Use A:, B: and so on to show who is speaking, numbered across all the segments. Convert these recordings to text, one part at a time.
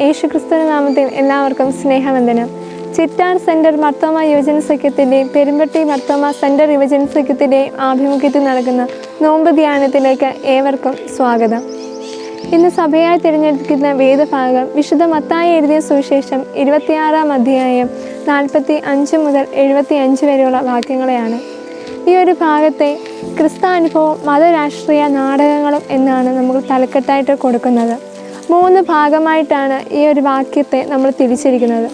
A: യേശുക്രിസ്തുവിന്റെ നാമത്തിൽ എല്ലാവർക്കും സ്നേഹവന്ദനം. ചിറ്റാർ സെൻറ്റർ മർത്തോമ യുവജന സഖ്യത്തിൻ്റെയും പെരുമ്പട്ടി മർത്തോമ സെൻറ്റർ യുവജന സഖ്യത്തിൻ്റെയും ആഭിമുഖ്യത്തിൽ നടക്കുന്ന നോമ്പ് ധ്യാനത്തിലേക്ക് ഏവർക്കും സ്വാഗതം. ഇന്ന് സഭയായി തിരഞ്ഞെടുക്കുന്ന വേദഭാഗം വിശുദ്ധ മത്തായി എഴുതിയ സുവിശേഷം 26-ാം അധ്യായം 45 മുതൽ 75 വരെയുള്ള വാക്യങ്ങളെയാണ്. ഈ ഒരു ഭാഗത്തെ ക്രിസ്താനുഭവം മതരാഷ്ട്രീയ നാടകങ്ങളും എന്നാണ് നമുക്ക് തലക്കെട്ടായിട്ട് കൊടുക്കുന്നത്. 3 ഭാഗമായിട്ടാണ് ഈ ഒരു വാക്യത്തെ നമ്മൾ തിരിച്ചിരിക്കുന്നത്.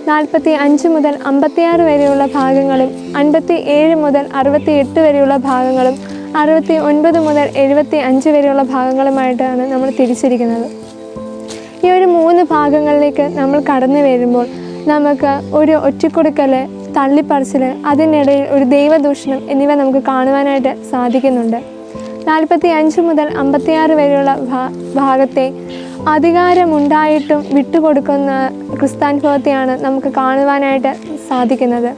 A: 45 മുതൽ 56 വരെയുള്ള ഭാഗങ്ങളും 57 മുതൽ 68 വരെയുള്ള ഭാഗങ്ങളും 69 മുതൽ 75 വരെയുള്ള ഭാഗങ്ങളുമായിട്ടാണ് നമ്മൾ തിരിച്ചിരിക്കുന്നത്. ഈ ഒരു 3 ഭാഗങ്ങളിലേക്ക് നമ്മൾ കടന്നു വരുമ്പോൾ നമുക്ക് ഒരു ഒറ്റക്കൊടുക്കൽ, തള്ളിപ്പറിച്ചിൽ, അതിനിടയിൽ ഒരു ദൈവദൂഷണം എന്നിവ നമുക്ക് കാണുവാനായിട്ട് സാധിക്കുന്നുണ്ട്. 45 മുതൽ 56 വരെയുള്ള ഭാഗത്തെ അധികാരമുണ്ടായിട്ടും വിട്ടുകൊടുക്കുന്ന ക്രിസ്താനുഭവത്തെയാണ് നമുക്ക് കാണുവാനായിട്ട് സാധിക്കുന്നത്.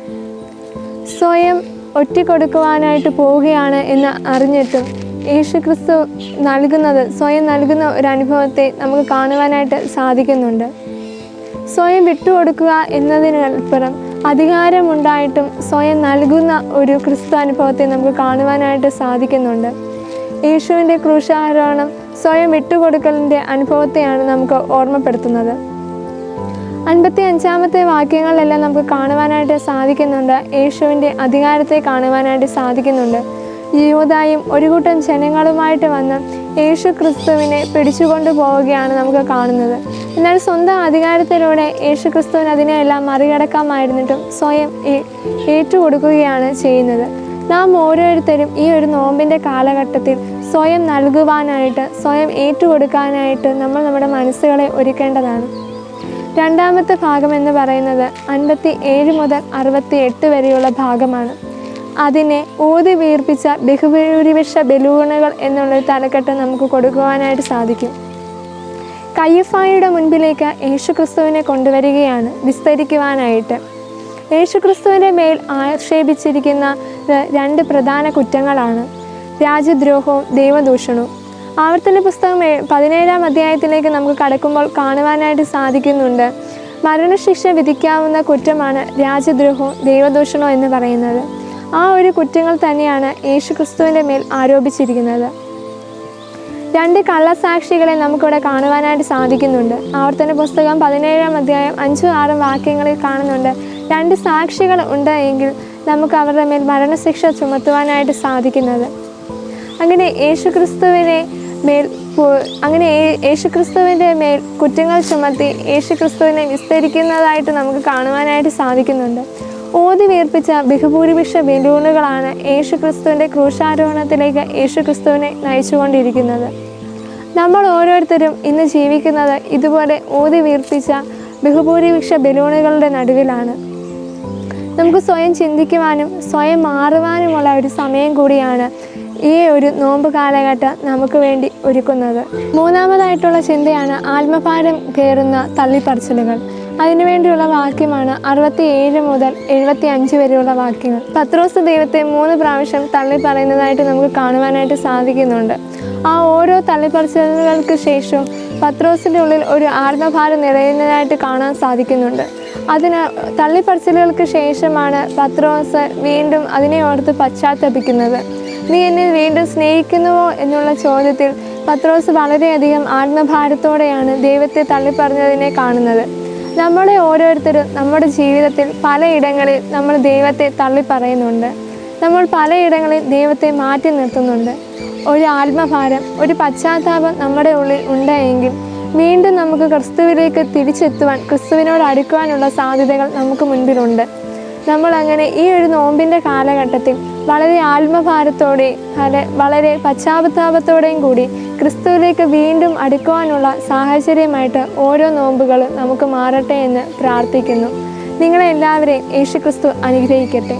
A: സ്വയം ഒറ്റിക്കൊടുക്കുവാനായിട്ട് പോവുകയാണ് എന്ന് അറിഞ്ഞിട്ടും യേശുക്രിസ്തു സ്വയം നൽകുന്ന ഒരു അനുഭവത്തെ നമുക്ക് കാണുവാനായിട്ട് സാധിക്കുന്നുണ്ട്. സ്വയം വിട്ടുകൊടുക്കുക എന്നതിനപ്പുറം അധികാരമുണ്ടായിട്ടും സ്വയം നൽകുന്ന ഒരു ക്രിസ്തു അനുഭവത്തെ നമുക്ക് കാണുവാനായിട്ട് സാധിക്കുന്നുണ്ട്. യേശുവിൻ്റെ ക്രൂശാരോഹണം സ്വയം വിട്ടുകൊടുക്കലിൻ്റെ അനുഭവത്തെയാണ് നമുക്ക് ഓർമ്മപ്പെടുത്തുന്നത്. 55-ാമത്തെ വാക്യങ്ങളിലെല്ലാം നമുക്ക് കാണുവാനായിട്ട് സാധിക്കുന്നുണ്ട്. യേശുവിൻ്റെ അധികാരത്തെ കാണുവാനായിട്ട് സാധിക്കുന്നുണ്ട്. യൂദായും ഒരു കൂട്ടം ജനങ്ങളുമായിട്ട് വന്ന് യേശു ക്രിസ്തുവിനെ പിടിച്ചുകൊണ്ടു പോവുകയാണ് നമുക്ക് കാണുന്നത്. എന്നാൽ സ്വന്തം അധികാരത്തിലൂടെ യേശു ക്രിസ്തുവിന് അതിനെയെല്ലാം മറികടക്കാമായിരുന്നിട്ടും സ്വയം ഏറ്റുകൊടുക്കുകയാണ് ചെയ്യുന്നത്. നാം ഓരോരുത്തരും ഈ ഒരു നോമ്പിൻ്റെ കാലഘട്ടത്തിൽ സ്വയം നൽകുവാനായിട്ട്, സ്വയം ഏറ്റുകൊടുക്കാനായിട്ട് നമ്മൾ നമ്മുടെ മനസ്സുകളെ ഒരുക്കേണ്ടതാണ്. 2-ാമത്തെ ഭാഗം എന്ന് പറയുന്നത് 57 മുതൽ 68 വരെയുള്ള ഭാഗമാണ്. അതിനെ ഊതി വീർപ്പിച്ച ബഹുഭൂരിപക്ഷ ബലൂണുകൾ എന്നുള്ളൊരു തലക്കെട്ട് നമുക്ക് കൊടുക്കുവാനായിട്ട് സാധിക്കും. കയ്യഫായുടെ മുൻപിലേക്ക് യേശുക്രിസ്തുവിനെ കൊണ്ടുവരികയാണ് വിസ്തരിക്കുവാനായിട്ട്. യേശുക്രിസ്തുവിൻ്റെ മേൽ ആക്ഷേപിച്ചിരിക്കുന്ന 2 പ്രധാന കുറ്റങ്ങളാണ് രാജ്യദ്രോഹവും ദൈവദൂഷണവും. ആവർത്തന പുസ്തകം 17-ാം അധ്യായത്തിലേക്ക് നമുക്ക് കടക്കുമ്പോൾ കാണുവാനായിട്ട് സാധിക്കുന്നുണ്ട്. മരണശിക്ഷ വിധിക്കാവുന്ന കുറ്റമാണ് രാജ്യദ്രോഹവും ദൈവദൂഷണവും എന്ന് പറയുന്നത്. ആ ഒരു കുറ്റങ്ങൾ തന്നെയാണ് യേശുക്രിസ്തുവിൻ്റെ മേൽ ആരോപിച്ചിരിക്കുന്നത്. 2 കള്ളസാക്ഷികളെ നമുക്കിവിടെ കാണുവാനായിട്ട് സാധിക്കുന്നുണ്ട്. ആവർത്തന പുസ്തകം 17-ാം അധ്യായം 5-6 വാക്യങ്ങളിൽ കാണുന്നുണ്ട്. 2 സാക്ഷികൾ ഉണ്ട് എങ്കിൽ നമുക്ക് അവരുടെ മേൽ മരണശിക്ഷ ചുമത്തുവാനായിട്ട് സാധിക്കുന്നത്. അങ്ങനെ യേശുക്രിസ്തുവിൻ്റെ മേൽ കുറ്റങ്ങൾ ചുമത്തി യേശുക്രിസ്തുവിനെ വിസ്തരിക്കുന്നതായിട്ട് നമുക്ക് കാണുവാനായിട്ട് സാധിക്കുന്നുണ്ട്. ഊതി വീർപ്പിച്ച ബഹുഭൂരിപക്ഷ ബലൂണുകളാണ് യേശുക്രിസ്തുവിൻ്റെ ക്രൂശാരോഹണത്തിലേക്ക് യേശുക്രിസ്തുവിനെ നയിച്ചുകൊണ്ടിരിക്കുന്നത്. നമ്മൾ ഓരോരുത്തരും ഇന്ന് ജീവിക്കുന്നത് ഇതുപോലെ ഊതി വീർപ്പിച്ച ബഹുഭൂരിപക്ഷ ബലൂണുകളുടെ നടുവിലാണ്. നമുക്ക് സ്വയം ചിന്തിക്കുവാനും സ്വയം മാറുവാനുമുള്ള ഒരു സമയം കൂടിയാണ് ഈ ഒരു നോമ്പ് കാലഘട്ടം നമുക്ക് വേണ്ടി ഒരുക്കുന്നത്. 3-ാമതായിട്ടുള്ള ചിന്തയാണ് ആത്മഭാരം പേറുന്ന തള്ളിപ്പറിച്ചിലുകൾ. അതിനുവേണ്ടിയുള്ള വാക്യമാണ് 67 മുതൽ 75 വരെയുള്ള വാക്യങ്ങൾ. പത്രോസ് ദൈവത്തെ 3 പ്രാവശ്യം തള്ളി പറയുന്നതായിട്ട് നമുക്ക് കാണുവാനായിട്ട് സാധിക്കുന്നുണ്ട്. ആ ഓരോ തള്ളിപ്പറിച്ചിലുകൾക്ക് ശേഷവും പത്രോസിൻ്റെ ഉള്ളിൽ ഒരു ആത്മഭാരം നിറയുന്നതായിട്ട് കാണാൻ സാധിക്കുന്നുണ്ട്. തള്ളിപ്പറിച്ചിലുകൾക്ക് ശേഷമാണ് പത്രോസ് വീണ്ടും അതിനെ ഓർത്ത് പശ്ചാത്തപിക്കുന്നത്. നീ എന്നെ വീണ്ടും സ്നേഹിക്കുന്നുവോ എന്നുള്ള ചോദ്യത്തിൽ പത്രോസ് വളരെയധികം ആത്മഭാരത്തോടെയാണ് ദൈവത്തെ തള്ളിപ്പറഞ്ഞതിനെ കാണുന്നത്. നമ്മളെ ഓരോരുത്തരും നമ്മുടെ ജീവിതത്തിൽ പലയിടങ്ങളിൽ നമ്മൾ ദൈവത്തെ തള്ളിപ്പറയുന്നുണ്ട്. നമ്മൾ പലയിടങ്ങളിൽ ദൈവത്തെ മാറ്റി നിർത്തുന്നുണ്ട്. ഒരു ആത്മഭാരം, ഒരു പശ്ചാത്താപം നമ്മുടെ ഉള്ളിൽ ഉണ്ടെങ്കിൽ വീണ്ടും നമുക്ക് ക്രിസ്തുവിലേക്ക് തിരിച്ചെത്തുവാൻ, ക്രിസ്തുവിനോട് അടുക്കുവാനുള്ള സാധ്യതകൾ നമുക്ക് മുൻപിലുണ്ട്. നമ്മളങ്ങനെ ഈ ഒരു നോമ്പിൻ്റെ കാലഘട്ടത്തിൽ വളരെ ആത്മഭാരത്തോടെ വളരെ പശ്ചാത്താപത്തോടെയും കൂടി ക്രിസ്തുവിലേക്ക് വീണ്ടും അടുക്കുവാനുള്ള സാഹചര്യമായിട്ട് ഓരോ നോമ്പുകളും നമുക്ക് മാറട്ടെ എന്ന് പ്രാർത്ഥിക്കുന്നു. നിങ്ങളെല്ലാവരെയും യേശുക്രിസ്തു അനുഗ്രഹിക്കട്ടെ.